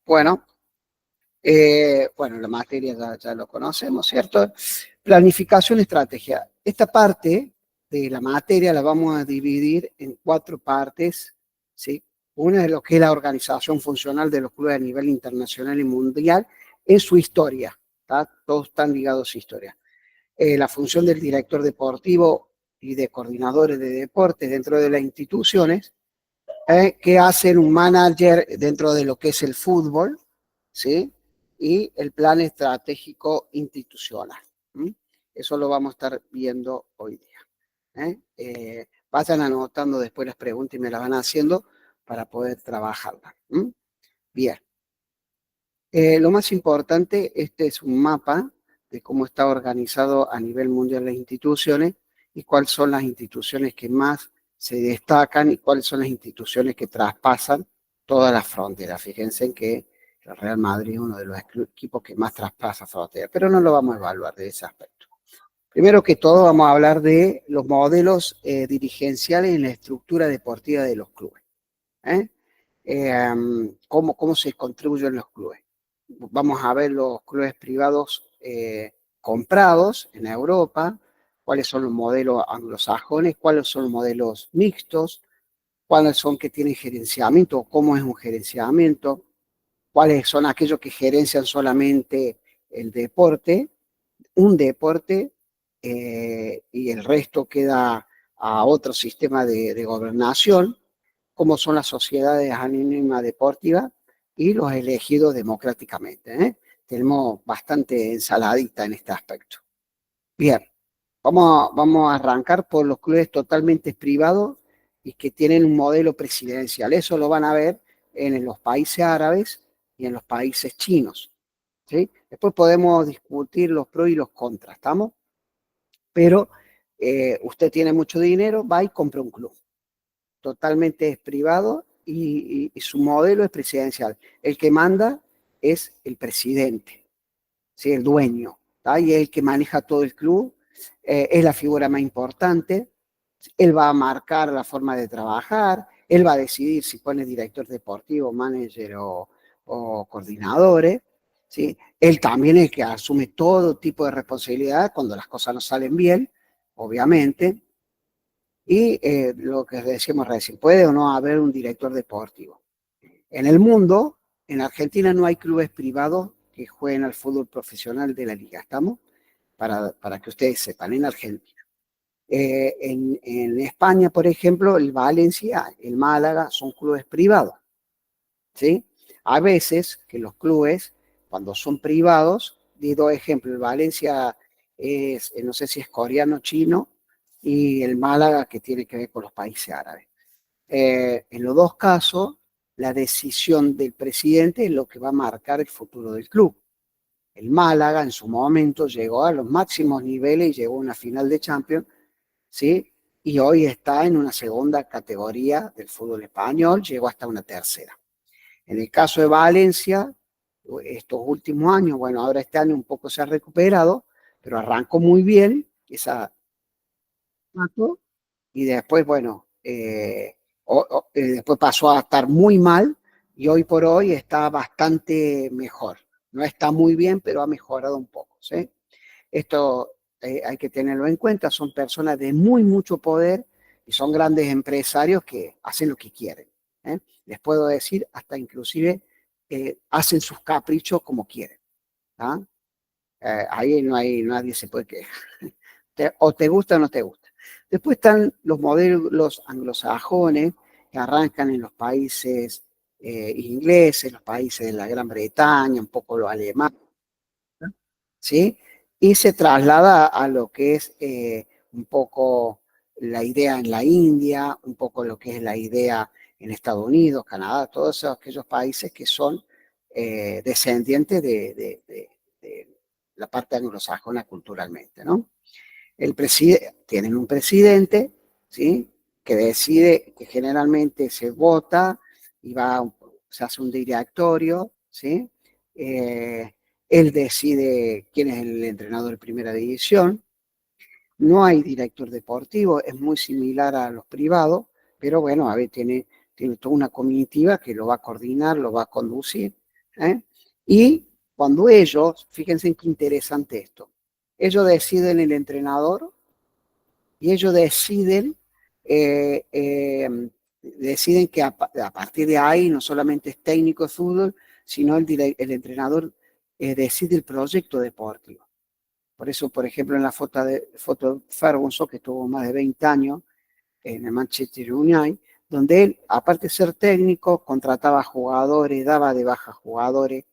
Bueno, la materia ya lo conocemos, ¿cierto? Planificación, estrategia. Esta parte de la materia la vamos a dividir en 4 partes, ¿sí? Una es lo que es la organización funcional de los clubes a nivel internacional y mundial en su historia, ¿tá? Todos están ligados a su historia. La función del director deportivo y de coordinadores de deportes dentro de las instituciones, que hacen un manager dentro de lo que es el fútbol, ¿sí? Y el plan estratégico institucional. ¿Mm? Eso lo vamos a estar viendo hoy día. Vayan anotando después las preguntas y me las van haciendo para poder trabajarlas. ¿Mm? Bien. Lo más importante, este es un mapa de cómo está organizado a nivel mundial las instituciones y cuáles son las instituciones que más se destacan y cuáles son las instituciones que traspasan todas las fronteras. Fíjense en que el Real Madrid es uno de los equipos que más traspasa fronteras, pero no lo vamos a evaluar de ese aspecto. Primero que todo vamos a hablar de los modelos dirigenciales en la estructura deportiva de los clubes. ¿Cómo se construyen los clubes? Vamos a ver los clubes privados comprados en Europa, cuáles son los modelos anglosajones, cuáles son los modelos mixtos, cuáles son que tienen gerenciamiento, cómo es un gerenciamiento, cuáles son aquellos que gerencian solamente el deporte, un deporte, y el resto queda a otro sistema de gobernación, cómo son las sociedades anónimas deportivas y los elegidos democráticamente. Tenemos bastante ensaladita en este aspecto. Bien, vamos a arrancar por los clubes totalmente privados y que tienen un modelo presidencial. Eso lo van a ver en los países árabes y en los países chinos. ¿Sí? Después podemos discutir los pros y los contras, ¿estamos? Pero usted tiene mucho dinero, va y compra un club. Totalmente es privado y su modelo es presidencial. El que manda es el presidente, ¿sí? El dueño, ¿tá? Y es el que maneja todo el club, es la figura más importante. Él va a marcar la forma de trabajar, él va a decidir si pone director deportivo, manager o coordinadores, ¿sí? Él también es el que asume todo tipo de responsabilidad cuando las cosas no salen bien, obviamente. Y lo que decíamos recién, puede o no haber un director deportivo. En el mundo, en Argentina no hay clubes privados que jueguen al fútbol profesional de la liga, ¿estamos? Para que ustedes sepan, en Argentina. En España, por ejemplo, el Valencia, el Málaga, son clubes privados, ¿sí? A veces que los clubes, cuando son privados, di dos ejemplos, el Valencia es, no sé si es coreano, chino, y el Málaga que tiene que ver con los países árabes. En los dos casos, la decisión del presidente es lo que va a marcar el futuro del club. El Málaga en su momento llegó a los máximos niveles y llegó a una final de Champions, ¿sí? Y hoy está en una segunda categoría del fútbol español, llegó hasta una tercera. En el caso de Valencia, estos últimos años, bueno, ahora este año un poco se ha recuperado, pero arrancó muy bien esa y después, bueno, después pasó a estar muy mal y hoy por hoy está bastante mejor. No está muy bien, pero ha mejorado un poco, ¿sí? Esto hay que tenerlo en cuenta, son personas de mucho poder y son grandes empresarios que hacen lo que quieren. Les puedo decir, hasta inclusive hacen sus caprichos como quieren. ¿Ah? Ahí no hay, nadie se puede quejar. O te gusta o no te gusta. Después están los modelos anglosajones que arrancan en los países ingleses, los países de la Gran Bretaña, un poco los alemanes, ¿sí? Y se traslada a lo que es un poco la idea en la India, un poco lo que es la idea en Estados Unidos, Canadá, todos aquellos países que son descendientes de la parte anglosajona culturalmente, ¿no? Tienen un presidente, ¿sí? Que decide, que generalmente se vota y se hace un directorio, ¿sí? Él decide quién es el entrenador de primera división. No hay director deportivo, es muy similar a los privados, pero bueno, a ver, tiene tiene toda una comitiva que lo va a coordinar, lo va a conducir, ¿eh? Y cuando ellos, fíjense qué interesante esto, ellos deciden el entrenador y ellos eh, eh, deciden que a partir de ahí no solamente es técnico de fútbol, sino el entrenador decide el proyecto deportivo. Por eso, por ejemplo, en la foto de Ferguson, que tuvo más de 20 años en el Manchester United, donde él, aparte de ser técnico, contrataba jugadores, daba de baja jugadores.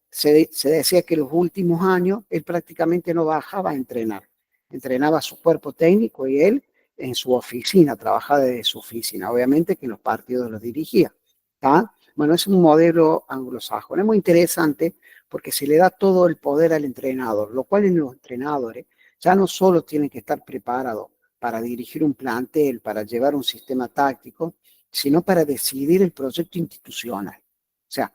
Se decía que los últimos años él prácticamente no bajaba a entrenar. Entrenaba su cuerpo técnico y él en su oficina, trabajaba desde su oficina. Obviamente que los partidos los dirigía. ¿Tá? Bueno, es un modelo anglosajón. Es muy interesante porque se le da todo el poder al entrenador, lo cual en los entrenadores ya no solo tienen que estar preparados para dirigir un plantel, para llevar un sistema táctico, sino para decidir el proyecto institucional. O sea,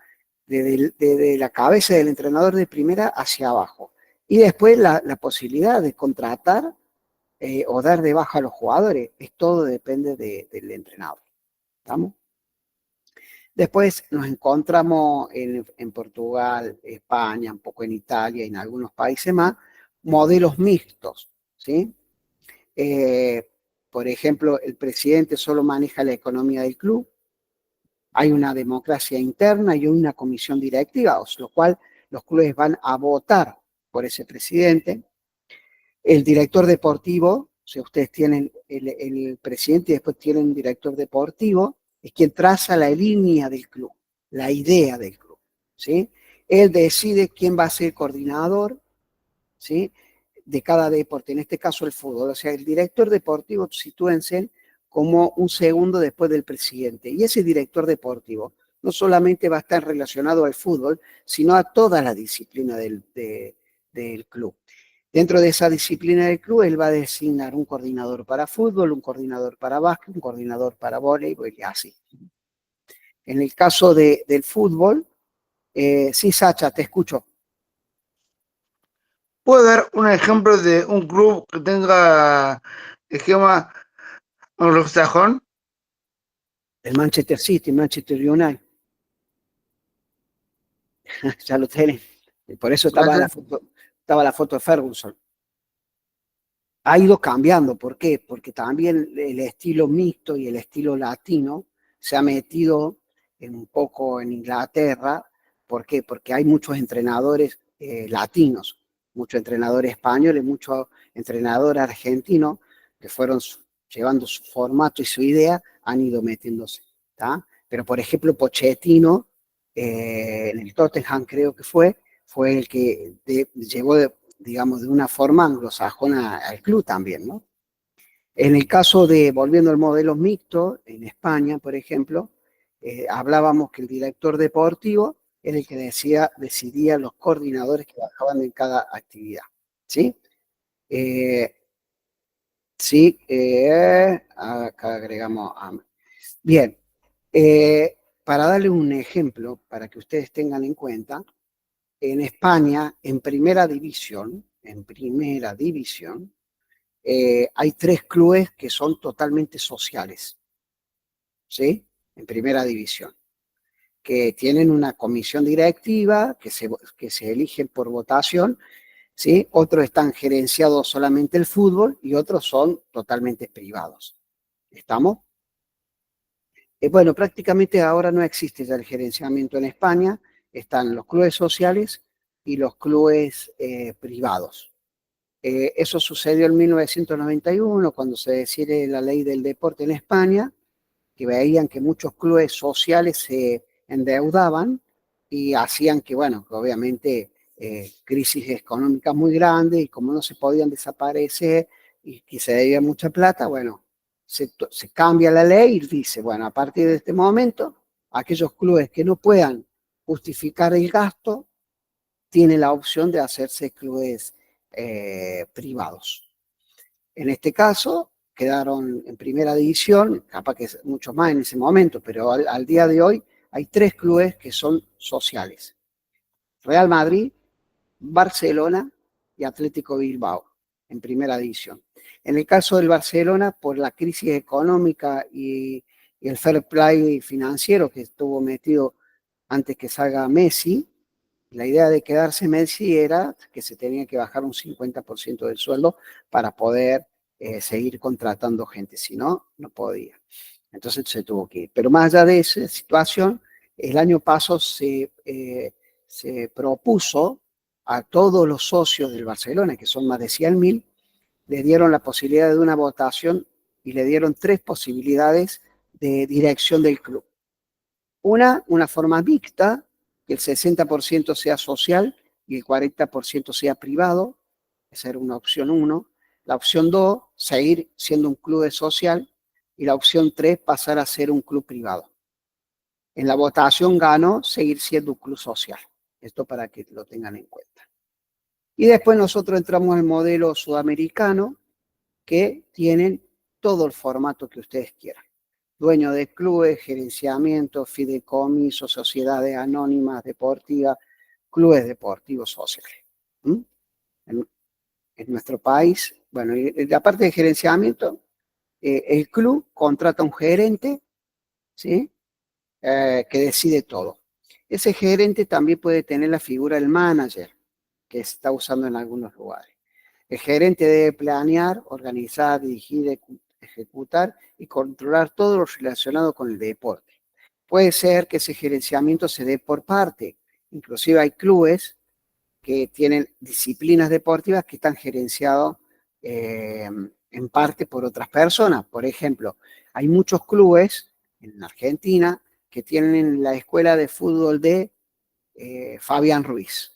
desde la cabeza del entrenador de primera hacia abajo. Y después la posibilidad de contratar o dar de baja a los jugadores. Todo depende del entrenador. ¿Estamos? Después nos encontramos en Portugal, España, un poco en Italia y en algunos países más, modelos mixtos, ¿sí? Eh, por ejemplo, el presidente solo maneja la economía del club, hay una democracia interna y una comisión directiva, lo cual los clubes van a votar por ese presidente. El director deportivo, o sea, ustedes tienen el presidente y después tienen un director deportivo, es quien traza la línea del club, la idea del club, ¿sí? Él decide quién va a ser coordinador, ¿sí? De cada deporte, en este caso el fútbol. O sea, el director deportivo, sitúense como un segundo después del presidente. Y ese director deportivo no solamente va a estar relacionado al fútbol, sino a toda la disciplina del club. Dentro de esa disciplina del club, él va a designar un coordinador para fútbol, un coordinador para básquet, un coordinador para voleibol y así. En el caso del fútbol, sí, Sacha, te escucho. ¿Puedo dar un ejemplo de un club que tenga esquema anglosajón? El Manchester City, Manchester United, ya lo tienen. Por eso estaba la foto de Ferguson. Ha ido cambiando. ¿Por qué? Porque también el estilo mixto y el estilo latino se ha metido un poco en Inglaterra. ¿Por qué? Porque hay muchos entrenadores latinos, muchos entrenadores españoles, muchos entrenadores argentinos que fueron llevando su formato y su idea, han ido metiéndose. ¿Tá? Pero, por ejemplo, Pochettino, en el Tottenham creo que fue el que llevó digamos, de una forma anglosajona al club también, ¿no? En el caso de, volviendo al modelo mixto, en España, por ejemplo, hablábamos que el director deportivo era el que decidía los coordinadores que trabajaban en cada actividad, ¿sí? Sí, acá agregamos a... Bien, para darle un ejemplo, para que ustedes tengan en cuenta, en España, en primera división, hay 3 clubes que son totalmente sociales, ¿sí? En primera división, que tienen una comisión directiva, que se eligen por votación, ¿sí? Otros están gerenciados solamente el fútbol y otros son totalmente privados. ¿Estamos? Bueno, prácticamente ahora no existe ya el gerenciamiento en España, están los clubes sociales y los clubes privados. Eso sucedió en 1991, cuando se decide la ley del deporte en España, que veían que muchos clubes sociales se endeudaban y hacían que, bueno, que obviamente crisis económicas muy grandes y como no se podían desaparecer y que se debía mucha plata, bueno, se cambia la ley y dice, bueno, a partir de este momento, aquellos clubes que no puedan justificar el gasto tienen la opción de hacerse clubes privados. En este caso, quedaron en primera división, capaz que muchos más en ese momento, pero al día de hoy hay 3 clubes que son sociales. Real Madrid, Barcelona y Atlético Bilbao, en primera división. En el caso del Barcelona, por la crisis económica y el fair play financiero que estuvo metido antes que salga Messi. La idea de quedarse Messi era que se tenía que bajar un 50% del sueldo para poder seguir contratando gente, si no, no podía. Entonces se tuvo que ir. Pero más allá de esa situación, el año pasado se propuso a todos los socios del Barcelona, que son más de 100.000, le dieron la posibilidad de una votación y le dieron 3 posibilidades de dirección del club. Una forma mixta, que el 60% sea social y el 40% sea privado. Esa era una opción 1. La opción 2, seguir siendo un club social. Y la opción 3, pasar a ser un club privado. En la votación ganó seguir siendo un club social. Esto para que lo tengan en cuenta. Y después nosotros entramos al modelo sudamericano, que tienen todo el formato que ustedes quieran. Dueño de clubes, gerenciamiento, fideicomisos, sociedades anónimas deportivas, clubes deportivos sociales. ¿Mm? En nuestro país, bueno, la parte de gerenciamiento, el club contrata un gerente, ¿sí? Que decide todo. Ese gerente también puede tener la figura del manager, que se está usando en algunos lugares. El gerente debe planear, organizar, dirigir, ejecutar y controlar todo lo relacionado con el deporte. Puede ser que ese gerenciamiento se dé por parte. Inclusive hay clubes que tienen disciplinas deportivas que están gerenciados en parte por otras personas. Por ejemplo, hay muchos clubes en Argentina que tienen la escuela de fútbol de Fabián Ruiz,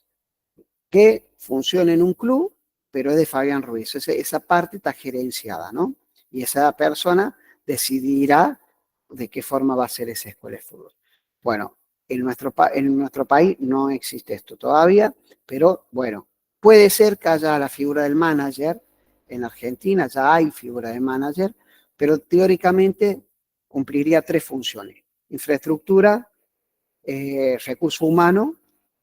que funciona en un club, pero es de Fabián Ruiz. Esa parte está gerenciada, ¿no? Y esa persona decidirá de qué forma va a ser esa escuela de fútbol. Bueno, en nuestro país no existe esto todavía, pero bueno, puede ser que haya la figura del manager. En Argentina ya hay figura de manager, pero teóricamente cumpliría 3 funciones: infraestructura, recurso humano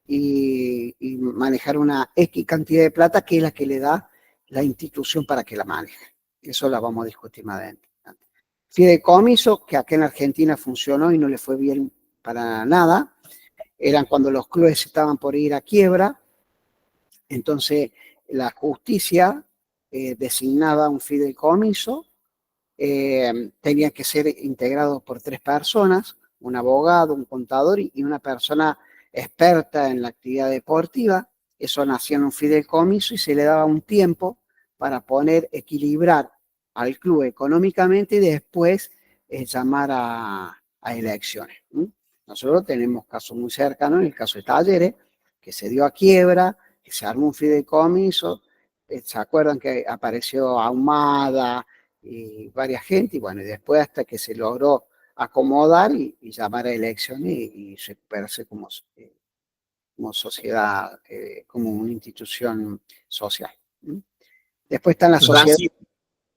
y manejar una X cantidad de plata, que es la que le da la institución para que la maneje. Eso la vamos a discutir más adelante. Fideicomiso, que acá en Argentina funcionó y no le fue bien para nada, eran cuando los clubes estaban por ir a quiebra. Entonces la justicia designaba un fideicomiso, tenía que ser integrado por 3 personas, un abogado, un contador y una persona experta en la actividad deportiva. Eso nacía en un fideicomiso y se le daba un tiempo para equilibrar al club económicamente y después llamar a elecciones. Nosotros tenemos casos muy cercanos, en el caso de Talleres, que se dio a quiebra, que se armó un fideicomiso. ¿Se acuerdan que apareció Ahumada y varias gente? Y bueno, y después hasta que se logró acomodar y llamar a elecciones y recuperarse como sociedad, como una institución social. Después están las sociedades. Racing,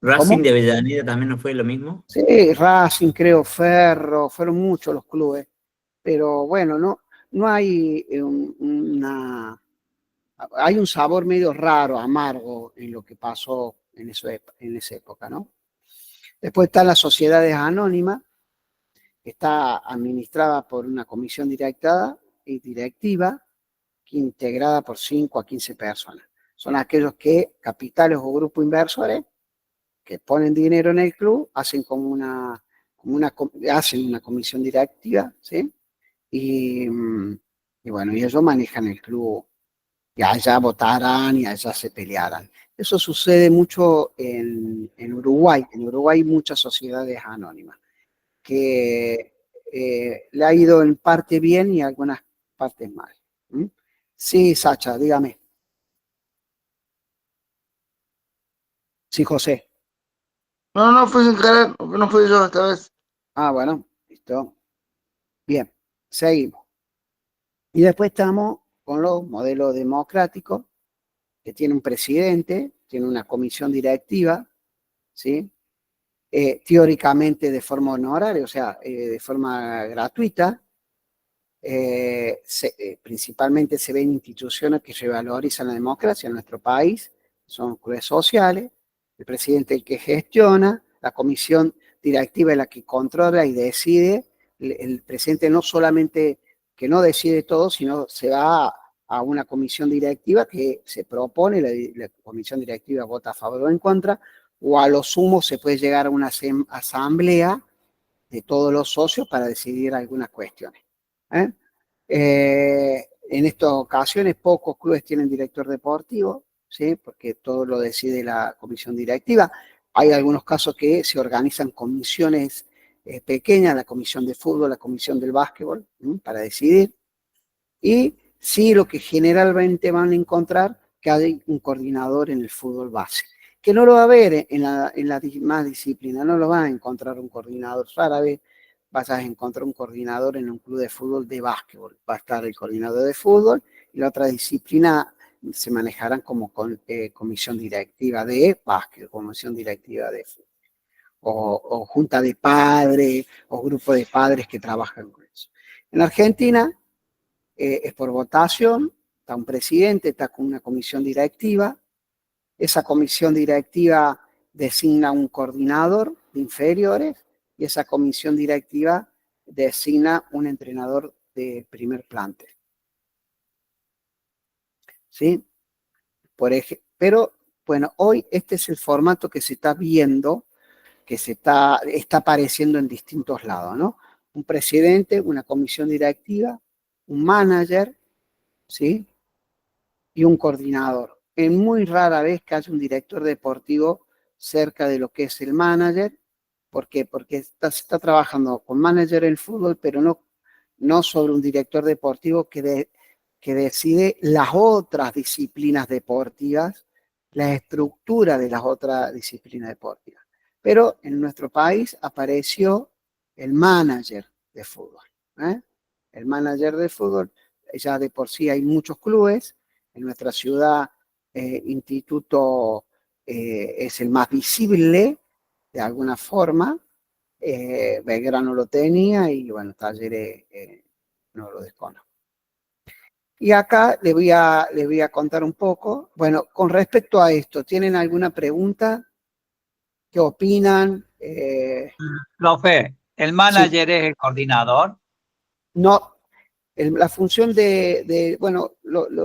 Racing ¿Cómo? de Avellaneda también no fue lo mismo. Sí, Racing, creo, Ferro, fueron muchos los clubes, pero bueno, no hay hay un sabor medio raro, amargo en lo que pasó en esa época, ¿no? Después están las sociedades anónimas, que está administrada por una comisión directiva integrada por 5 a 15 personas. Son aquellos que, capitales o grupos inversores, que ponen dinero en el club, hacen hacen una comisión directiva, ¿sí? Y bueno, y ellos manejan el club, y allá votarán y allá se pelearán. Eso sucede mucho en Uruguay. En Uruguay hay muchas sociedades anónimas, que le ha ido en parte bien y algunas partes mal. Sí, Sacha, dígame. Sí, José. No fue sin querer, no fui yo esta vez. Ah, bueno, listo. Bien, seguimos. Y después estamos con los modelos democráticos, que tiene un presidente, tiene una comisión directiva, ¿sí? Teóricamente de forma honoraria, o sea, de forma gratuita. Principalmente se ven instituciones que revalorizan la democracia en nuestro país, son clubes sociales, el presidente el que gestiona, la comisión directiva es la que controla y decide. El presidente no solamente que no decide todo, sino se va a una comisión directiva que se propone, la comisión directiva vota a favor o en contra, o a lo sumo se puede llegar a una asamblea de todos los socios para decidir algunas cuestiones. ¿Eh? En estas ocasiones pocos clubes tienen director deportivo, ¿sí? Porque todo lo decide la comisión directiva. Hay algunos casos que se organizan comisiones pequeñas, la comisión de fútbol, la comisión del básquetbol, para decidir. Y sí, lo que generalmente van a encontrar, que hay un coordinador en el fútbol base, que no lo va a haber en la más disciplina, no lo van a encontrar un coordinador. Rara vez vas a encontrar un coordinador en un club de fútbol de básquetbol. Va a estar el coordinador de fútbol y la otra disciplina se manejarán como comisión directiva de básquet, comisión directiva de fútbol, o junta de padres, o grupo de padres que trabajan con eso. En Argentina es por votación, está un presidente, está con una comisión directiva, esa comisión directiva designa un coordinador de inferiores y esa comisión directiva designa un entrenador de primer plantel. ¿Sí? Pero, bueno, hoy este es el formato que se está viendo, que está apareciendo en distintos lados, ¿no? Un presidente, una comisión directiva, un manager, ¿sí? Y un coordinador. Es muy rara vez que haya un director deportivo cerca de lo que es el manager. ¿Por qué? Porque se está trabajando con manager en el fútbol, pero no sobre un director deportivo que decide las otras disciplinas deportivas, la estructura de las otras disciplinas deportivas. Pero en nuestro país apareció el manager de fútbol. El manager de fútbol, ya de por sí hay muchos clubes. En nuestra ciudad, Instituto es el más visible de alguna forma. Belgrano lo tenía y bueno, Talleres no lo desconozco. Y acá les voy a contar un poco. Bueno, con respecto a esto, ¿tienen alguna pregunta? ¿Qué opinan? Profe, ¿el Sí. manager es el coordinador? No, la función bueno,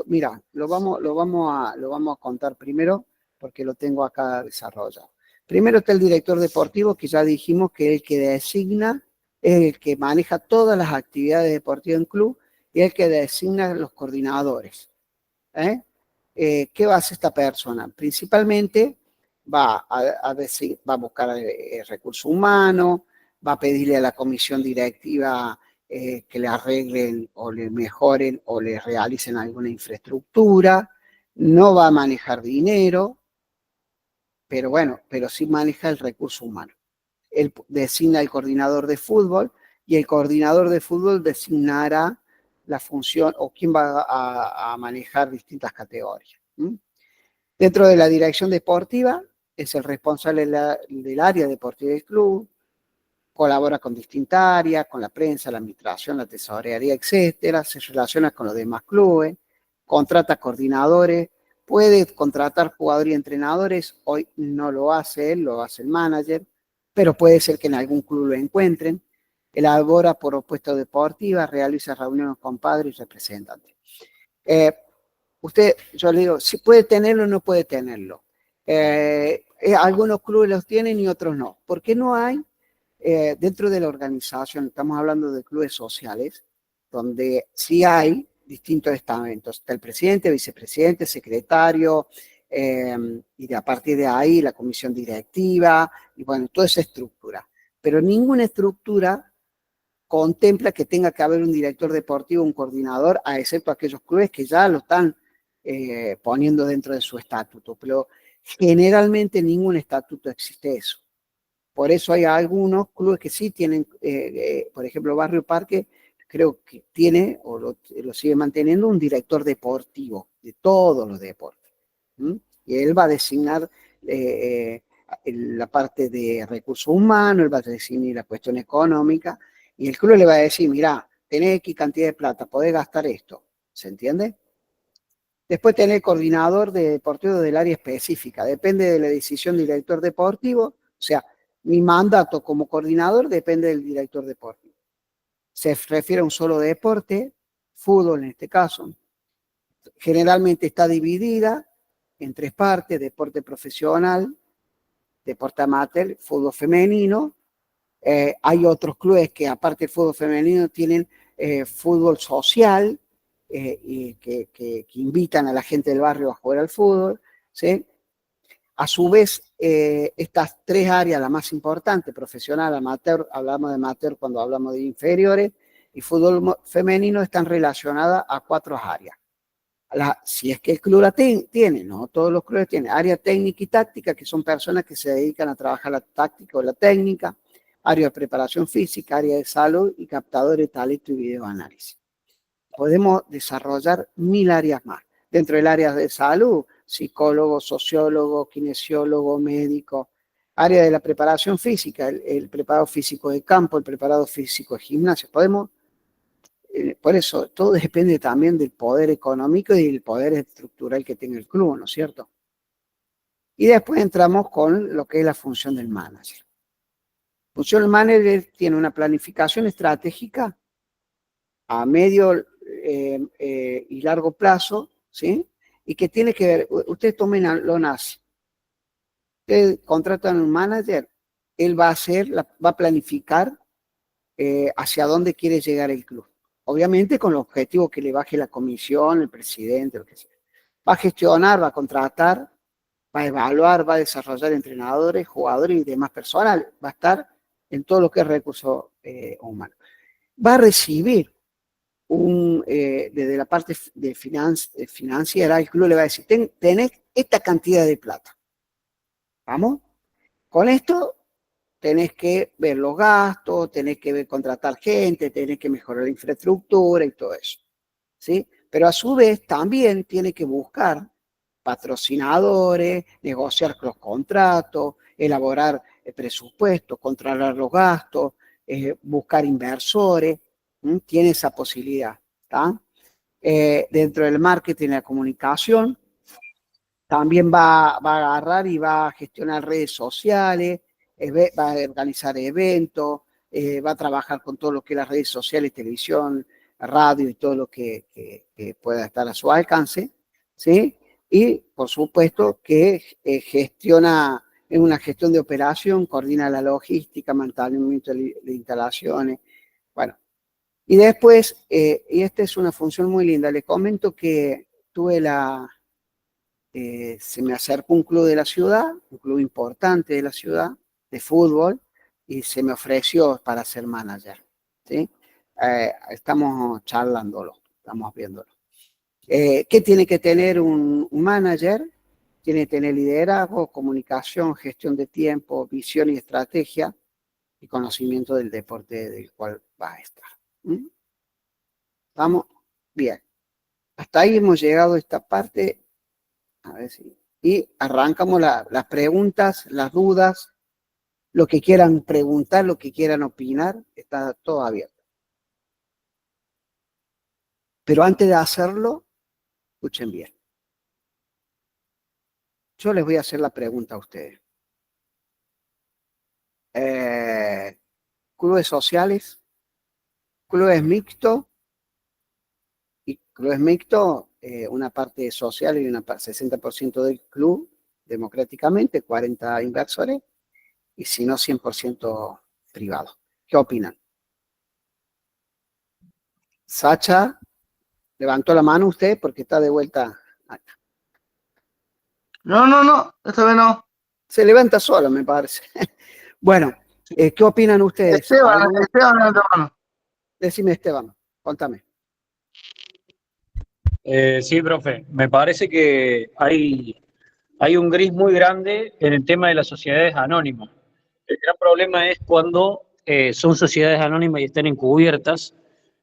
mira, lo vamos a contar primero porque lo tengo acá desarrollado. Primero está el director deportivo, que ya dijimos que es el que designa, es el que maneja todas las actividades deportivas en club y es el que designa los coordinadores. ¿Qué va a hacer esta persona? Principalmente va a buscar recursos humanos, va a pedirle a la comisión directiva que le arreglen o le mejoren o le realicen alguna infraestructura, no va a manejar dinero, pero bueno, pero sí maneja el recurso humano. Él designa el coordinador de fútbol y el coordinador de fútbol designará la función o quién va a manejar distintas categorías. Dentro de la dirección deportiva es el responsable del área deportiva del club, colabora con distintas áreas, con la prensa, la administración, la tesorería, etcétera, se relaciona con los demás clubes, contrata coordinadores, puede contratar jugadores y entrenadores, hoy no lo hace él, lo hace el manager, pero puede ser que en algún club lo encuentren, elabora propuestas deportivas, realiza reuniones con padres y representantes. Yo le digo, si puede tenerlo o no puede tenerlo. Algunos clubes los tienen y otros no. ¿Por qué no hay? Dentro de la organización, estamos hablando de clubes sociales, donde sí hay distintos estamentos. Está el presidente, vicepresidente, secretario, y a partir de ahí la comisión directiva, y bueno, toda esa estructura. Pero ninguna estructura contempla que tenga que haber un director deportivo, un coordinador, excepto aquellos clubes que ya lo están poniendo dentro de su estatuto. Pero generalmente en ningún estatuto existe eso. Por eso hay algunos clubes que sí tienen, por ejemplo, Barrio Parque, creo que tiene o lo sigue manteniendo un director deportivo de todos los deportes. Y él va a designar la parte de recursos humanos, él va a designar la cuestión económica, y el club le va a decir, mirá, tenés X cantidad de plata, podés gastar esto. ¿Se entiende? Después tenés coordinador de deportivo del área específica. Depende de la decisión del director deportivo. O sea, Mi mandato como coordinador depende del director deportivo. Se refiere a un solo deporte, fútbol en este caso. Generalmente está dividida en 3 partes: deporte profesional, deporte amateur, fútbol femenino. Hay otros clubes que aparte del fútbol femenino tienen fútbol social, y que invitan a la gente del barrio a jugar al fútbol, ¿sí? A su vez, estas 3 áreas, la más importante, profesional, amateur, hablamos de amateur cuando hablamos de inferiores, y fútbol femenino, están relacionadas a 4 áreas. Si es que el club la tiene, no todos los clubes tienen: área técnica y táctica, que son personas que se dedican a trabajar la táctica o la técnica; área de preparación física; área de salud; y captadores de talento y videoanálisis. Podemos desarrollar 1000 áreas más. Dentro del área de salud, psicólogo, sociólogo, kinesiólogo, médico. Área de la preparación física, el preparado físico de campo, el preparado físico de gimnasio. Podemos, por eso, todo depende también del poder económico y del poder estructural que tenga el club, ¿no es cierto? Y después entramos con lo que es la función del manager. La función del manager tiene una planificación estratégica a medio y largo plazo, ¿sí? Y que tiene que ver, ustedes tomen lo nazi. Ustedes contratan a un manager, él va a planificar hacia dónde quiere llegar el club. Obviamente con el objetivo que le baje la comisión, el presidente, lo que sea. Va a gestionar, va a contratar, va a evaluar, va a desarrollar entrenadores, jugadores y demás personal. Va a estar en todo lo que es recurso humano. Va a recibir desde la parte de financiera, el club le va a decir: tenés esta cantidad de plata. ¿Vamos? Con esto tenés que ver los gastos, tenés que contratar gente, tenés que mejorar la infraestructura y todo eso, ¿sí? Pero a su vez también tiene que buscar patrocinadores, negociar los contratos, elaborar presupuestos, controlar los gastos, buscar inversores. Tiene esa posibilidad, ¿está? Dentro del marketing y la comunicación, también va a agarrar y va a gestionar redes sociales, va a organizar eventos, va a trabajar con todo lo que es las redes sociales, televisión, radio y todo lo que pueda estar a su alcance, ¿sí? Y por supuesto que gestiona, es una gestión de operación, coordina la logística, mantenimiento de instalaciones, bueno. Y después, y esta es una función muy linda, les comento que tuve se me acercó un club de la ciudad, un club importante de la ciudad, de fútbol, y se me ofreció para ser manager, ¿sí? Estamos charlándolo, estamos viéndolo. ¿Qué tiene que tener un manager? Tiene que tener liderazgo, comunicación, gestión de tiempo, visión y estrategia, y conocimiento del deporte del cual va a estar. ¿Estamos? Bien. Hasta ahí hemos llegado a esta parte. A ver si. Y arrancamos las preguntas, las dudas, lo que quieran preguntar, lo que quieran opinar, está todo abierto. Pero antes de hacerlo, escuchen bien. Yo les voy a hacer la pregunta a ustedes. Clubes sociales, clubes mixtos, y clubes mixtos, una parte social y una parte, 60% del club, democráticamente, 40 inversores, y si no, 100% privado. ¿Qué opinan? Sacha, levantó la mano usted porque está de vuelta. No, esta vez no. Se levanta solo, me parece. Bueno, ¿qué opinan ustedes? Esteban levanta la mano. Decime, Esteban, contame. Sí, profe, me parece que hay un gris muy grande en el tema de las sociedades anónimas. El gran problema es cuando son sociedades anónimas y están encubiertas,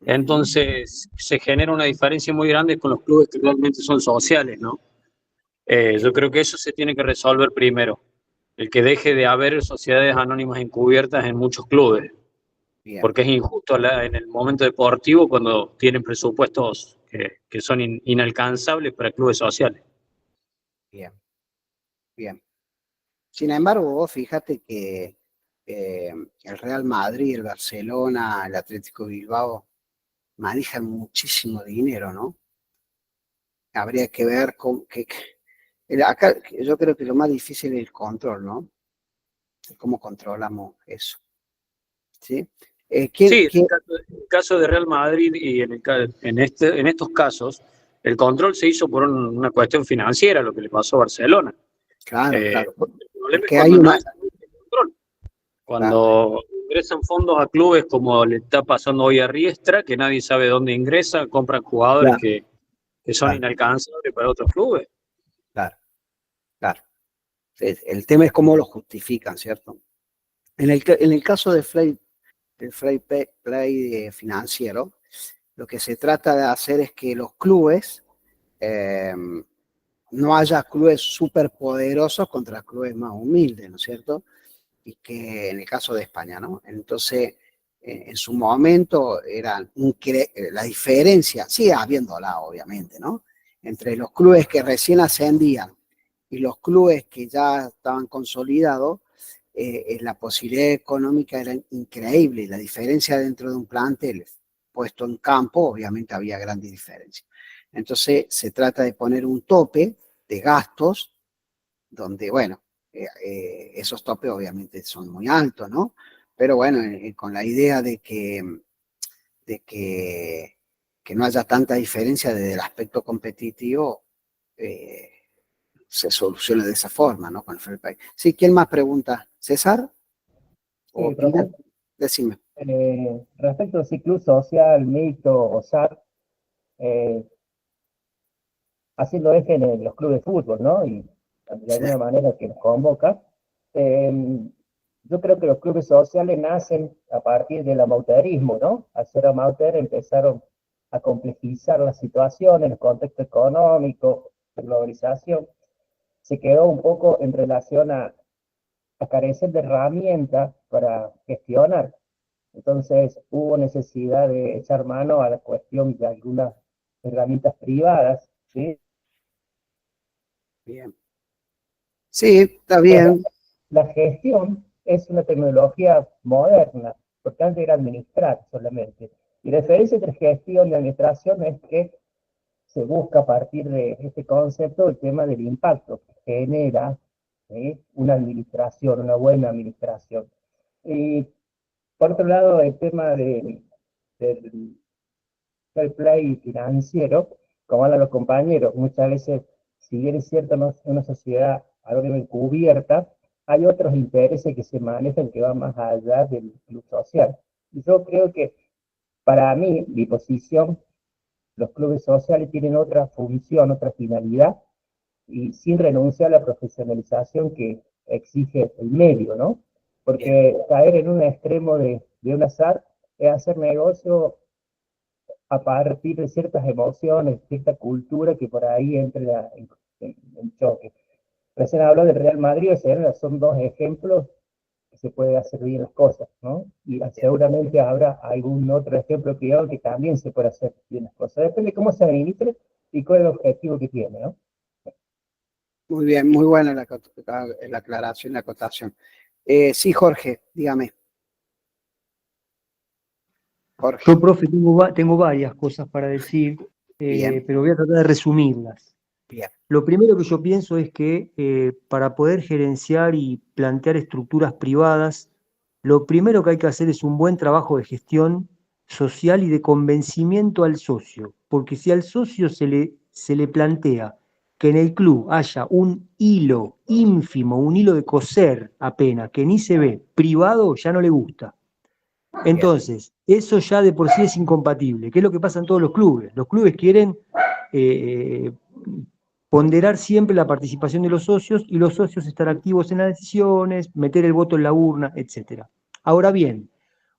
entonces se genera una diferencia muy grande con los clubes que realmente son sociales, ¿no? Yo creo que eso se tiene que resolver primero, el que deje de haber sociedades anónimas encubiertas en muchos clubes. Bien. Porque es injusto en el momento deportivo cuando tienen presupuestos que son inalcanzables para clubes sociales. Bien, bien. Sin embargo, vos fíjate que el Real Madrid, el Barcelona, el Atlético Bilbao manejan muchísimo dinero, ¿no? Habría que ver acá yo creo que lo más difícil es el control, ¿no? Cómo controlamos eso. ¿Sí? Sí, en el caso de Real Madrid y en estos casos, el control se hizo por una cuestión financiera, lo que le pasó a Barcelona. Claro. El problema es Que cuando hay no una... hay control. Cuando ingresan fondos a clubes como le está pasando hoy a Riestra, que nadie sabe dónde ingresa, compran jugadores que son inalcanzables para otros clubes. Claro. El tema es cómo lo justifican, ¿cierto? En el caso del free play financiero, lo que se trata de hacer es que los clubes, no haya clubes súper poderosos contra clubes más humildes, ¿no es cierto? Y que en el caso de España, ¿no? Entonces, en su momento eran la diferencia, sigue habiéndola obviamente, ¿no? Entre los clubes que recién ascendían y los clubes que ya estaban consolidados, la posibilidad económica era increíble y la diferencia dentro de un plantel puesto en campo, obviamente había grandes diferencias. Entonces se trata de poner un tope de gastos donde, bueno, esos topes obviamente son muy altos, ¿no? Pero bueno, con la idea de que no haya tanta diferencia desde el aspecto competitivo, se soluciona de esa forma, ¿no? Con el free play. Sí, ¿quién más pregunta? ¿César? Sí, profe. Decime. Respecto al ciclo social, mixto o SAR, haciendo eje en los clubes de fútbol, ¿no? Y de alguna manera que nos convoca, yo creo que los clubes sociales nacen a partir del amateurismo, ¿no? Al ser amateur empezaron a complejizar la situación en el contexto económico, de globalización. Se quedó un poco en relación a carecer de herramientas para gestionar. Entonces hubo necesidad de echar mano a la cuestión de algunas herramientas privadas, ¿sí? Bien. Sí, está bien. La gestión es una tecnología moderna, porque antes era administrar solamente. Y la diferencia entre gestión y administración es que se busca a partir de este concepto el tema del impacto que genera, ¿sí?, una administración, una buena administración. Y por otro lado, el tema del fair play financiero, como hablan los compañeros, muchas veces, si bien es cierto, no es una sociedad a lo encubierta, hay otros intereses que se manejan que van más allá del club social. Y yo creo que, para mí, mi posición, los clubes sociales tienen otra función, otra finalidad, y sin renunciar a la profesionalización que exige el medio, ¿no? Porque caer en un extremo de un azar es hacer negocio a partir de ciertas emociones, cierta cultura que por ahí entra en choque. Recién habló del Real Madrid, o sea, son dos ejemplos que se puede hacer bien las cosas, ¿no? Y seguramente habrá algún otro ejemplo privado que también se puede hacer bien las cosas. Depende de cómo se administre y cuál es el objetivo que tiene, ¿no? Muy bien, muy buena la aclaración, la acotación. Sí, Jorge, dígame. Jorge. Yo, profe, tengo varias cosas para decir, pero voy a tratar de resumirlas. Bien. Lo primero que yo pienso es que para poder gerenciar y plantear estructuras privadas, lo primero que hay que hacer es un buen trabajo de gestión social y de convencimiento al socio, porque si al socio se le plantea que en el club haya un hilo ínfimo, un hilo de coser apenas, que ni se ve, privado, ya no le gusta. Entonces, eso ya de por sí es incompatible. ¿Qué es lo que pasa en todos los clubes? Los clubes quieren ponderar siempre la participación de los socios y los socios estar activos en las decisiones, meter el voto en la urna, etc. Ahora bien,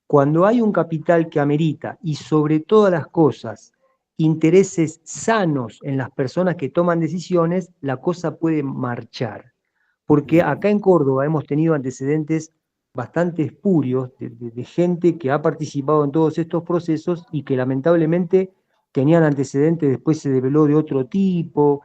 cuando hay un capital que amerita y sobre todas las cosas intereses sanos en las personas que toman decisiones, la cosa puede marchar. Porque acá en Córdoba hemos tenido antecedentes bastante espurios de gente que ha participado en todos estos procesos y que lamentablemente tenían antecedentes, después se develó de otro tipo,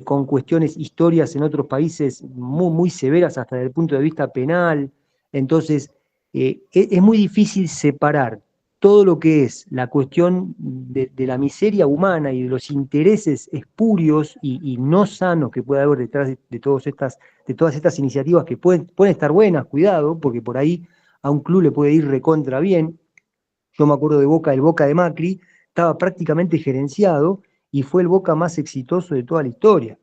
con cuestiones, historias en otros países muy, muy severas hasta desde el punto de vista penal. Entonces, es muy difícil separar todo lo que es la cuestión de la miseria humana y de los intereses espurios y no sanos que puede haber detrás de todas estas iniciativas que pueden estar buenas, cuidado, porque por ahí a un club le puede ir recontra bien. Yo me acuerdo de Boca, el Boca de Macri, estaba prácticamente gerenciado y fue el Boca más exitoso de toda la historia.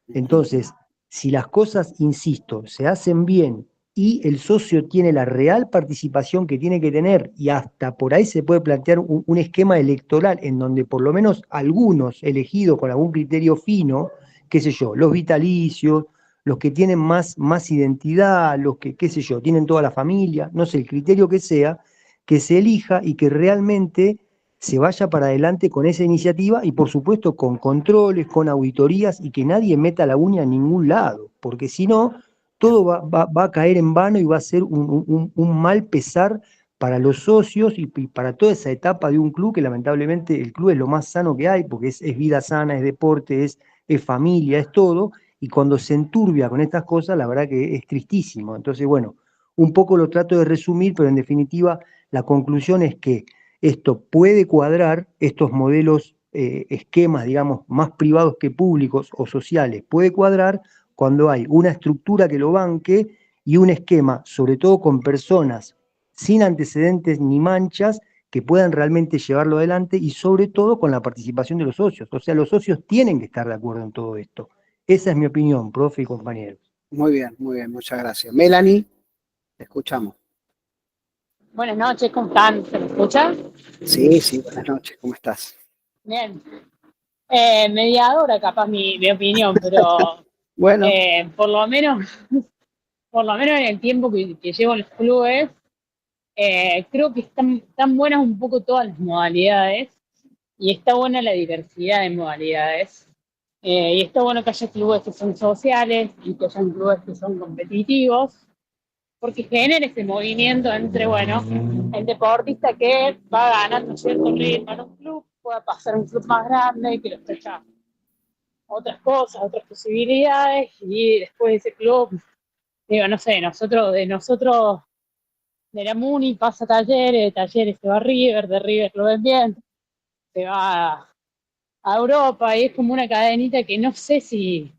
Entonces, si las cosas, insisto, se hacen bien y el socio tiene la real participación que tiene que tener y hasta por ahí se puede plantear un esquema electoral en donde por lo menos algunos elegidos con algún criterio fino, qué sé yo, los vitalicios, los que tienen más identidad, los que, qué sé yo, tienen toda la familia, no sé, el criterio que sea, que se elija y que realmente se vaya para adelante con esa iniciativa y por supuesto con controles, con auditorías y que nadie meta la uña en ningún lado, porque si no, todo va a caer en vano y va a ser un mal pesar para los socios y para toda esa etapa de un club, que lamentablemente el club es lo más sano que hay, porque es vida sana, es deporte, es familia, es todo, y cuando se enturbia con estas cosas, la verdad que es tristísimo. Entonces, bueno, un poco lo trato de resumir, pero en definitiva la conclusión es que esto puede cuadrar, estos modelos, esquemas, digamos, más privados que públicos o sociales, puede cuadrar cuando hay una estructura que lo banque y un esquema, sobre todo con personas sin antecedentes ni manchas, que puedan realmente llevarlo adelante y sobre todo con la participación de los socios. O sea, los socios tienen que estar de acuerdo en todo esto. Esa es mi opinión, profe y compañeros. Muy bien, muchas gracias. Melanie, te escuchamos. Buenas noches, ¿cómo están? ¿Se me escucha? Sí, buenas noches, ¿cómo estás? Bien. Mediadora, capaz mi opinión, pero Bueno, por lo menos en el tiempo que llevo en los clubes, creo que están buenas un poco todas las modalidades y está buena la diversidad de modalidades. Y está bueno que haya clubes que son sociales y que haya clubes que son competitivos, porque genera ese movimiento entre, bueno, el deportista que va ganando cierto ritmo en un club, pueda pasar a un club más grande, que le ofrezca otras cosas, otras posibilidades, y después de ese club, digo, no sé, de la Muni pasa a Talleres, de Talleres se va a River, de River lo ven bien, se va a Europa, y es como una cadenita que no sé si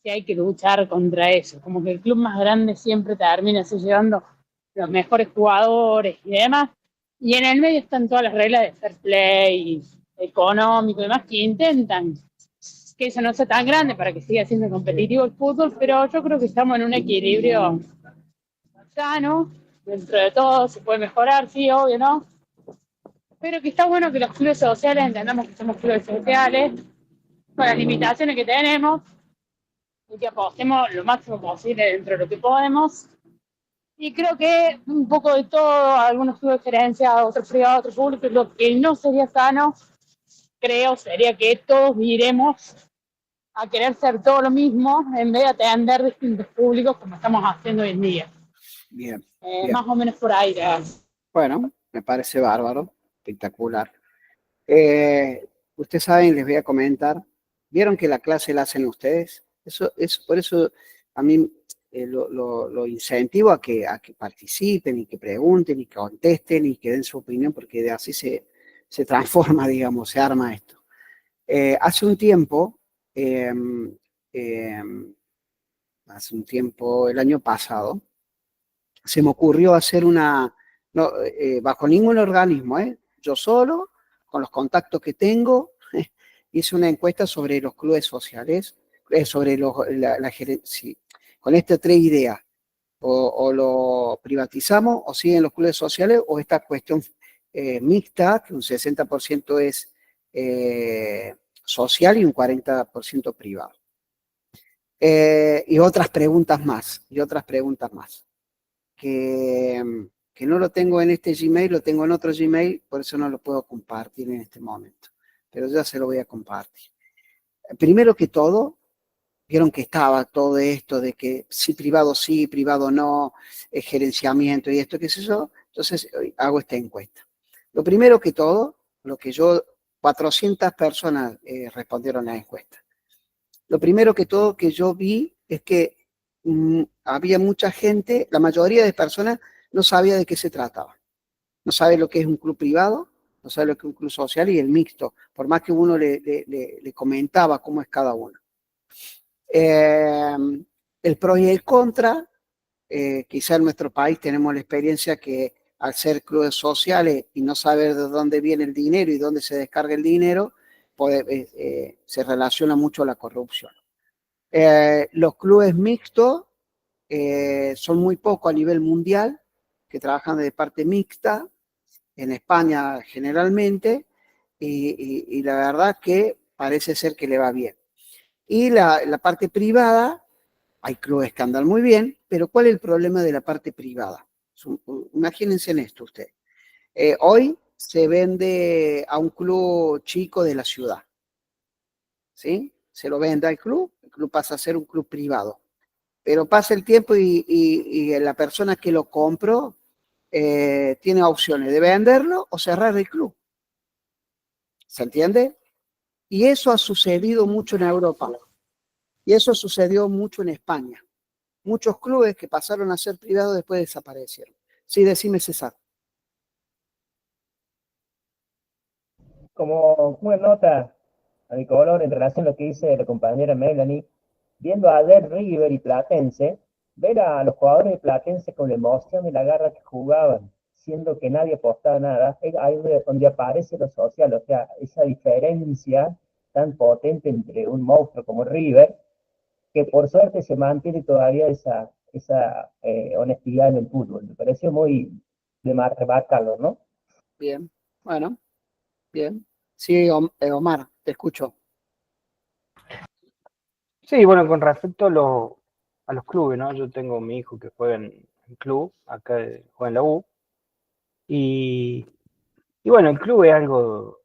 hay que luchar contra eso, como que el club más grande siempre termina así llevando los mejores jugadores y demás, y en el medio están todas las reglas de fair play, económico y demás, que intentan que eso no sea tan grande para que siga siendo competitivo el fútbol, pero yo creo que estamos en un equilibrio sano, dentro de todo se puede mejorar, sí, obvio, ¿no? Pero que está bueno que los clubes sociales entendamos que somos clubes sociales, con las limitaciones que tenemos, y que apostemos lo máximo posible dentro de lo que podemos. Y creo que un poco de todo, algunos clubes gerenciados, otros privados, otros públicos, lo que no sería sano, creo, sería que todos iremos a querer ser todo lo mismo en vez de atender distintos públicos como estamos haciendo hoy en día. bien. Más o menos por ahí. Bueno, me parece bárbaro, espectacular. Ustedes saben, les voy a comentar, ¿vieron que la clase la hacen ustedes? Por eso a mí lo incentivo a que participen y que pregunten y que contesten y que den su opinión, porque de así se transforma, digamos, se arma esto. Hace un tiempo, el año pasado, se me ocurrió hacer bajo ningún organismo, yo solo, con los contactos que tengo, hice una encuesta sobre los clubes sociales, sobre la gerencia, con estas tres ideas, o lo privatizamos, o siguen los clubes sociales, o esta cuestión mixta, que un 60% es social y un 40% privado. Y otras preguntas más, que no lo tengo en este Gmail, lo tengo en otro Gmail, por eso no lo puedo compartir en este momento, pero ya se lo voy a compartir. Primero que todo, vieron que estaba todo esto de que sí, privado no, gerenciamiento y esto, qué sé yo, entonces hago esta encuesta. Lo primero que todo, 400 personas respondieron a la encuesta. Lo primero que todo que yo vi es que había mucha gente, la mayoría de personas no sabía de qué se trataba. No sabe lo que es un club privado, no sabe lo que es un club social y el mixto, por más que uno le comentaba cómo es cada uno. El pro y el contra, quizá en nuestro país tenemos la experiencia que al ser clubes sociales y no saber de dónde viene el dinero y dónde se descarga el dinero, se relaciona mucho a la corrupción. Los clubes mixtos son muy pocos a nivel mundial que trabajan de parte mixta, en España generalmente, y la verdad que parece ser que le va bien. Y la parte privada, hay clubes que andan muy bien, pero ¿cuál es el problema de la parte privada? Imagínense en esto usted. Hoy se vende a un club chico de la ciudad, ¿sí? Se lo vende al club, el club pasa a ser un club privado. Pero pasa el tiempo y la persona que lo compró tiene opciones de venderlo o cerrar el club. ¿Se entiende? Y eso ha sucedido mucho en Europa. Y eso sucedió mucho en España. Muchos clubes que pasaron a ser privados después desaparecieron. Sí, decime, César. Como una nota a mi color en relación a lo que dice la compañera Melanie, viendo ayer River y Platense, ver a los jugadores de Platense con la emoción y la garra que jugaban, siendo que nadie apostaba nada, es ahí donde aparece lo social, o sea, esa diferencia tan potente entre un monstruo como River, que por suerte se mantiene todavía esa honestidad en el fútbol. Me pareció muy de remarcarlo, ¿no? Bien, bueno, bien. Sí, Omar, te escucho. Sí, bueno, con respecto a los clubes, ¿no? Yo tengo mi hijo que juega en club, acá juega en la U, y bueno, el club es algo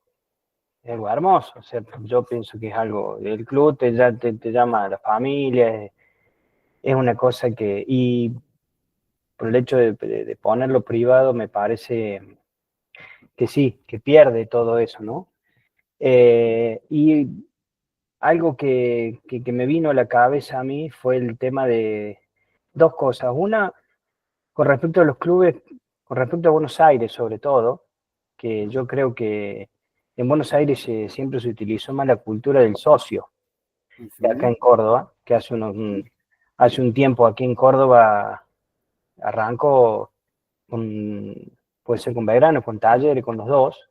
hermoso, o sea, yo pienso que es algo, el club te llama a la familia, es una cosa y por el hecho de ponerlo privado me parece que sí, que pierde todo eso, ¿no? Y algo que me vino a la cabeza a mí fue el tema de dos cosas. Una, con respecto a los clubes, con respecto a Buenos Aires sobre todo, que yo creo que en Buenos Aires siempre se utilizó más la cultura del socio, que acá en Córdoba, que hace un tiempo aquí en Córdoba arrancó puede ser con Belgrano, con Talleres, con los dos,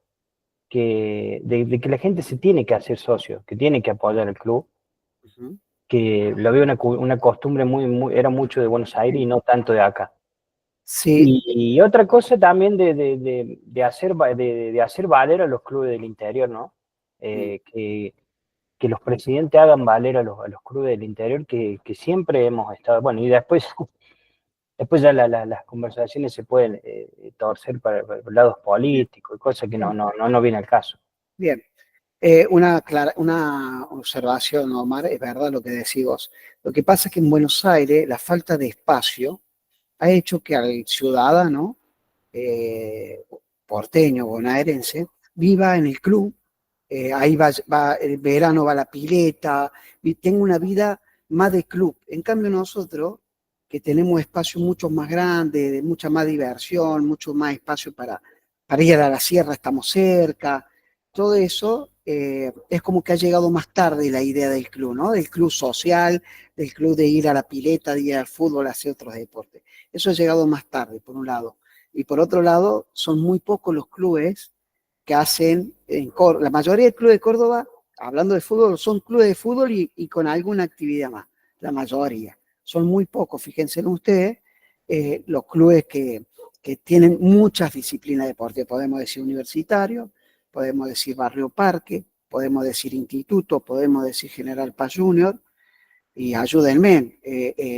de que la gente se tiene que hacer socio, que tiene que apoyar el club, que lo veo una costumbre era mucho de Buenos Aires y no tanto de acá. Sí. Y otra cosa también de hacer valer a los clubes del interior, ¿no? Que los presidentes hagan valer a los clubes del interior que siempre hemos estado, bueno, y después ya las conversaciones se pueden torcer para lados políticos, cosas que no viene al caso. Bien. Una observación, Omar, es verdad lo que decís vos. Lo que pasa es que en Buenos Aires la falta de espacio ha hecho que al ciudadano porteño, bonaerense, viva en el club, ahí el verano va a la pileta, y tenga una vida más de club. En cambio nosotros, que tenemos espacios mucho más grandes, de mucha más diversión, mucho más espacio para ir a la sierra, estamos cerca, todo eso es como que ha llegado más tarde la idea del club, ¿no? Del club social, del club de ir a la pileta, de ir al fútbol, a hacer otros deportes. Eso ha llegado más tarde, por un lado. Y por otro lado, son muy pocos los clubes que hacen en Córdoba. La mayoría del club de Córdoba, hablando de fútbol, son clubes de fútbol y con alguna actividad más. La mayoría. Son muy pocos, fíjense en ustedes, los clubes que tienen muchas disciplinas deportivas. Podemos decir universitario, podemos decir Barrio Parque, podemos decir Instituto, podemos decir General Paz Junior, y ayúdenme,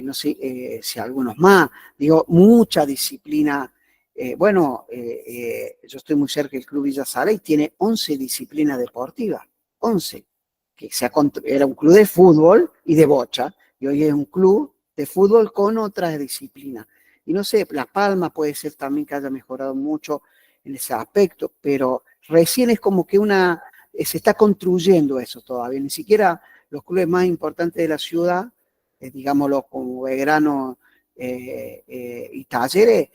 no sé si algunos más, digo, mucha disciplina. Yo estoy muy cerca del Club Villa Sala y tiene 11 disciplinas deportivas, 11, que era un club de fútbol y de bocha, y hoy es un club de fútbol con otras disciplinas. Y no sé, La Palma puede ser también que haya mejorado mucho en ese aspecto, pero recién es como que se está construyendo eso todavía, ni siquiera los clubes más importantes de la ciudad digámoslo, como Belgrano y Talleres,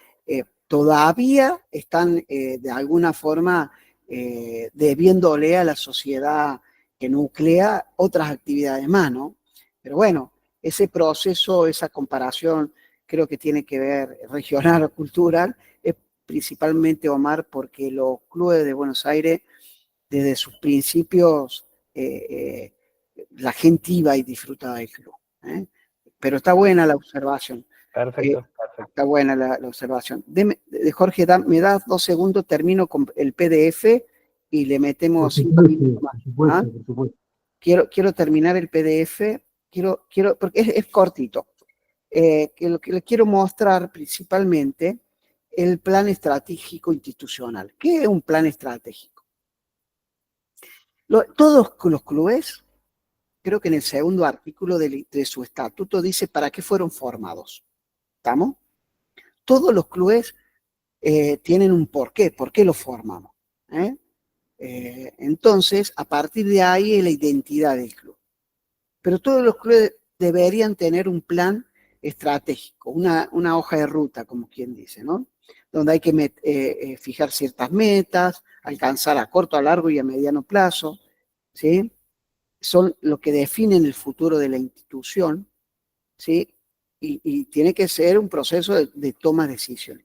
todavía están de alguna forma debiéndole a la sociedad que nuclea otras actividades más, ¿no? Pero bueno, ese proceso, esa comparación, creo que tiene que ver regional o cultural, es principalmente, Omar, porque los clubes de Buenos Aires, desde sus principios, la gente iba y disfrutaba del club. Pero está buena la observación. Perfecto, perfecto. Está buena la observación. Jorge, me das 2 segundos, termino con el PDF y le metemos 5 minutos más. Por supuesto. Quiero terminar el PDF, porque es cortito. Que lo que les quiero mostrar principalmente el plan estratégico institucional. ¿Qué es un plan estratégico? Todos los clubes, creo que en el segundo artículo de su estatuto dice para qué fueron formados. ¿Estamos? Todos los clubes tienen un porqué. ¿Por qué los formamos? Entonces, a partir de ahí es la identidad del club. Pero todos los clubes deberían tener un plan estratégico, una hoja de ruta, como quien dice, ¿no? Donde hay que fijar ciertas metas, alcanzar a corto, a largo y a mediano plazo, ¿sí? Son lo que definen el futuro de la institución, ¿sí? Y tiene que ser un proceso de toma de decisiones.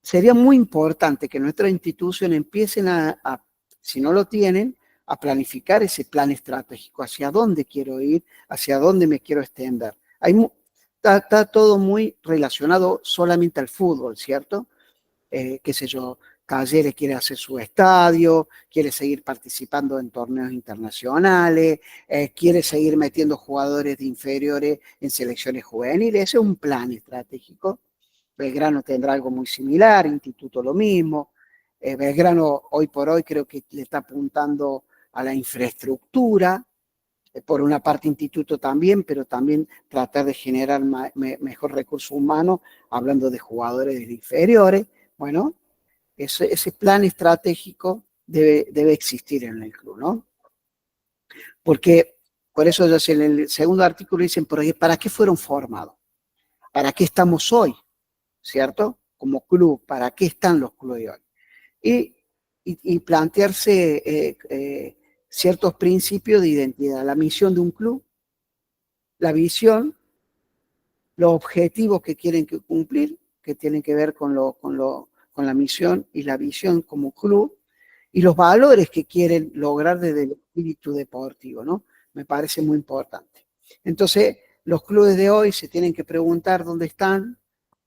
Sería muy importante que nuestras instituciones empiecen si no lo tienen, a planificar ese plan estratégico, hacia dónde quiero ir, hacia dónde me quiero extender. Está todo muy relacionado solamente al fútbol, ¿cierto? Qué sé yo, Talleres quiere hacer su estadio, quiere seguir participando en torneos internacionales, quiere seguir metiendo jugadores de inferiores en selecciones juveniles. Ese es un plan estratégico. Belgrano tendrá algo muy similar, Instituto lo mismo. Belgrano hoy por hoy creo que le está apuntando a la infraestructura, por una parte Instituto también, pero también tratar de generar mejor recurso humano, hablando de jugadores de inferiores. Bueno, ese plan estratégico debe existir en el club, ¿no? Porque, por eso ya en el segundo artículo dicen, ¿para qué fueron formados? ¿Para qué estamos hoy? ¿Cierto? Como club, ¿para qué están los clubes hoy? Y plantearse ciertos principios de identidad, la misión de un club, la visión, los objetivos que quieren cumplir, que tienen que ver con la misión y la visión como club, y los valores que quieren lograr desde el espíritu deportivo, ¿no? Me parece muy importante. Entonces, los clubes de hoy se tienen que preguntar dónde están,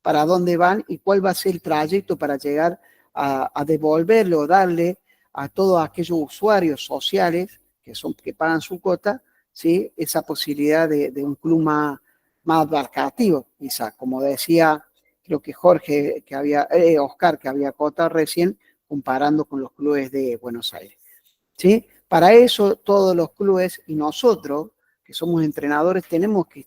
para dónde van y cuál va a ser el trayecto para llegar a devolverle o darle a todos aquellos usuarios sociales que pagan su cuota, ¿sí? Esa posibilidad de un club más abarcativo, quizá, como decía, creo que Oscar, que había acotado recién, comparando con los clubes de Buenos Aires, ¿sí? Para eso todos los clubes y nosotros, que somos entrenadores, tenemos que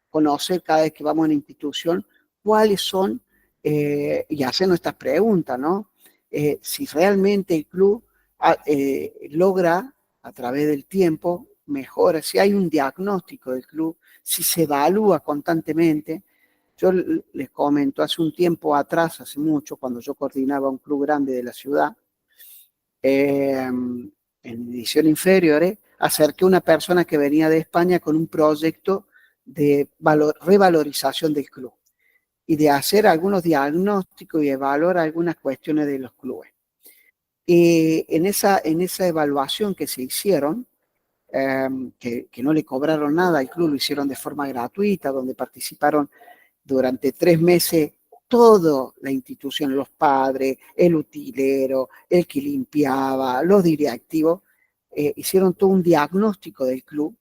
conocer cada vez que vamos a una institución cuáles son, y hacer nuestras preguntas, ¿no? Si realmente el club logra, a través del tiempo, mejora, si hay un diagnóstico del club, si se evalúa constantemente. Yo les comento, hace un tiempo atrás, hace mucho, cuando yo coordinaba un club grande de la ciudad, en edición inferiores, acerqué a una persona que venía de España con un proyecto de revalorización del club y de hacer algunos diagnósticos y evaluar algunas cuestiones de los clubes. Y en esa evaluación que se hicieron, que no le cobraron nada al club, lo hicieron de forma gratuita, donde participaron durante 3 meses toda la institución, los padres, el utilero, el que limpiaba, los directivos, hicieron todo un diagnóstico del club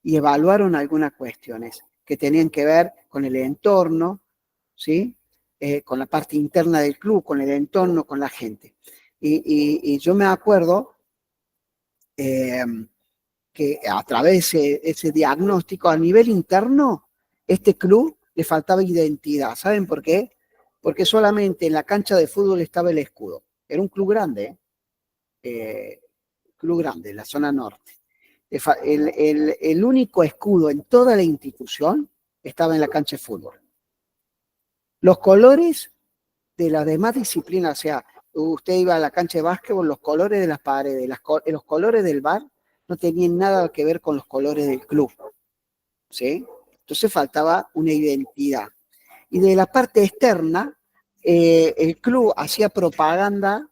y evaluaron algunas cuestiones que tenían que ver con el entorno, ¿sí? Con la parte interna del club, con el entorno, con la gente. Y yo me acuerdo que a través de ese diagnóstico a nivel interno, este club le faltaba identidad. ¿Saben por qué? Porque solamente en la cancha de fútbol estaba el escudo. Era un club grande, en la zona norte. El único escudo en toda la institución estaba en la cancha de fútbol. Los colores de las demás disciplinas, o sea, usted iba a la cancha de básquetbol, los colores de las paredes, los colores del bar no tenían nada que ver con los colores del club, ¿sí? Entonces faltaba una identidad. Y de la parte externa, el club hacía propaganda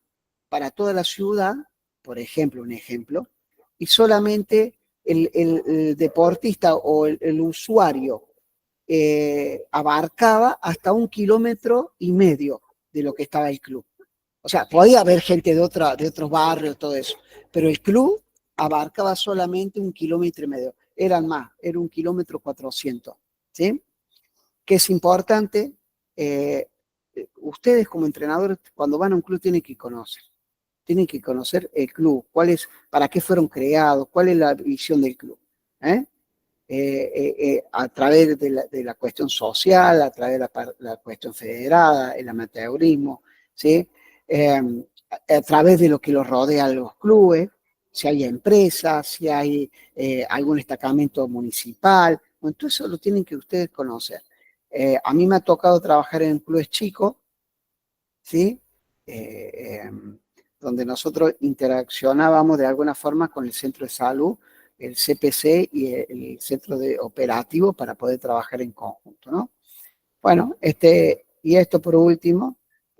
para toda la ciudad, por ejemplo, y solamente el deportista o el usuario abarcaba hasta 1,5 kilómetros de lo que estaba el club. O sea, podía haber gente de otros barrios, todo eso, pero el club abarcaba solamente 1,5 kilómetros. Eran más, era 1,4 kilómetros, ¿sí? Que es importante, ustedes como entrenadores, cuando van a un club tienen que conocer el club, para qué fueron creados, cuál es la visión del club, a través de la cuestión social, a través de la cuestión federada, el amateurismo, ¿sí? A través de lo que los rodea a los clubes, si hay empresas, si hay algún destacamento municipal, bueno, todo eso lo tienen que ustedes conocer. A mí me ha tocado trabajar en clubes chicos, ¿sí? Donde nosotros interaccionábamos de alguna forma con el centro de salud, el CPC y el centro de operativo para poder trabajar en conjunto, ¿no? Bueno, y esto por último,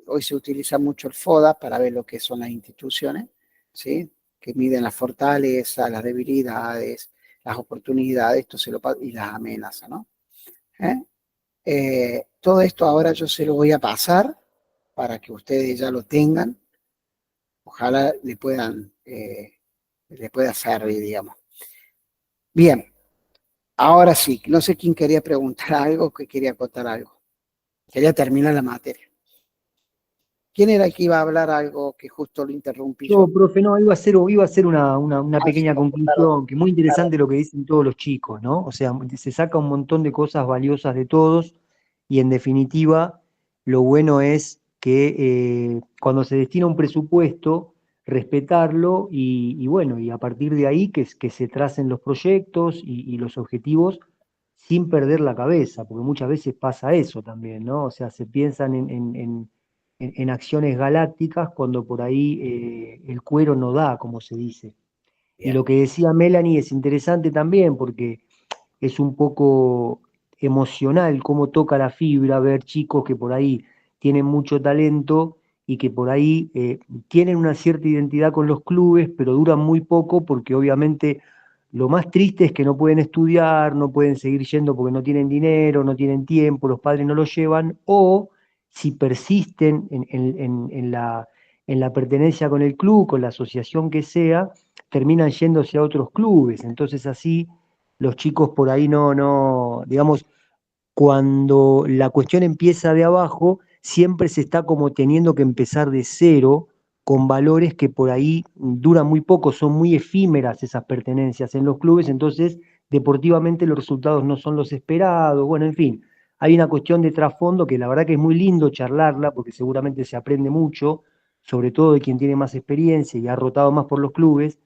hoy se utiliza mucho el FODA para ver lo que son las instituciones, ¿sí? Que miden las fortalezas, las debilidades, las oportunidades, y las amenazas, ¿no? Todo esto ahora yo se lo voy a pasar para que ustedes ya lo tengan. Ojalá le pueda servir, digamos. Bien, ahora sí, no sé quién quería preguntar algo, que quería contar algo. Quería terminar la materia. ¿Quién era el que iba a hablar algo que justo lo interrumpí yo? Yo, profe, no, iba a hacer una pequeña sí, conclusión, que es muy interesante lo que dicen todos los chicos, ¿no? O sea, se saca un montón de cosas valiosas de todos y en definitiva lo bueno es que cuando se destina un presupuesto, respetarlo y bueno, y a partir de ahí que se tracen los proyectos y los objetivos sin perder la cabeza, porque muchas veces pasa eso también, ¿no? O sea, se piensan en acciones galácticas cuando por ahí el cuero no da, como se dice. Y Bien. lo que decía Melanie es interesante también porque es un poco emocional cómo toca la fibra ver chicos que por ahí tienen mucho talento y que por ahí tienen una cierta identidad con los clubes, pero duran muy poco porque obviamente lo más triste es que no pueden estudiar, no pueden seguir yendo porque no tienen dinero, no tienen tiempo, los padres no los llevan, o si persisten en la pertenencia con el club, con la asociación que sea, terminan yéndose a otros clubes. Entonces así los chicos por ahí digamos, cuando la cuestión empieza de abajo, siempre se está como teniendo que empezar de cero con valores que por ahí duran muy poco, son muy efímeras esas pertenencias en los clubes, entonces deportivamente los resultados no son los esperados, bueno, en fin, hay una cuestión de trasfondo que la verdad que es muy lindo charlarla porque seguramente se aprende mucho, sobre todo de quien tiene más experiencia y ha rotado más por los clubes,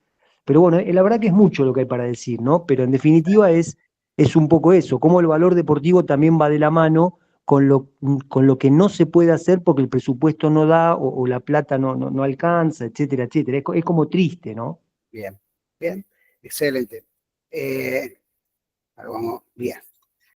pero bueno, la verdad que es mucho lo que hay para decir, ¿no? Pero en definitiva es un poco eso, cómo el valor deportivo también va de la mano con lo que no se puede hacer porque el presupuesto no da o la plata no alcanza, etcétera, etcétera. Es como triste, ¿no? Bien, bien, excelente. Vamos, bien.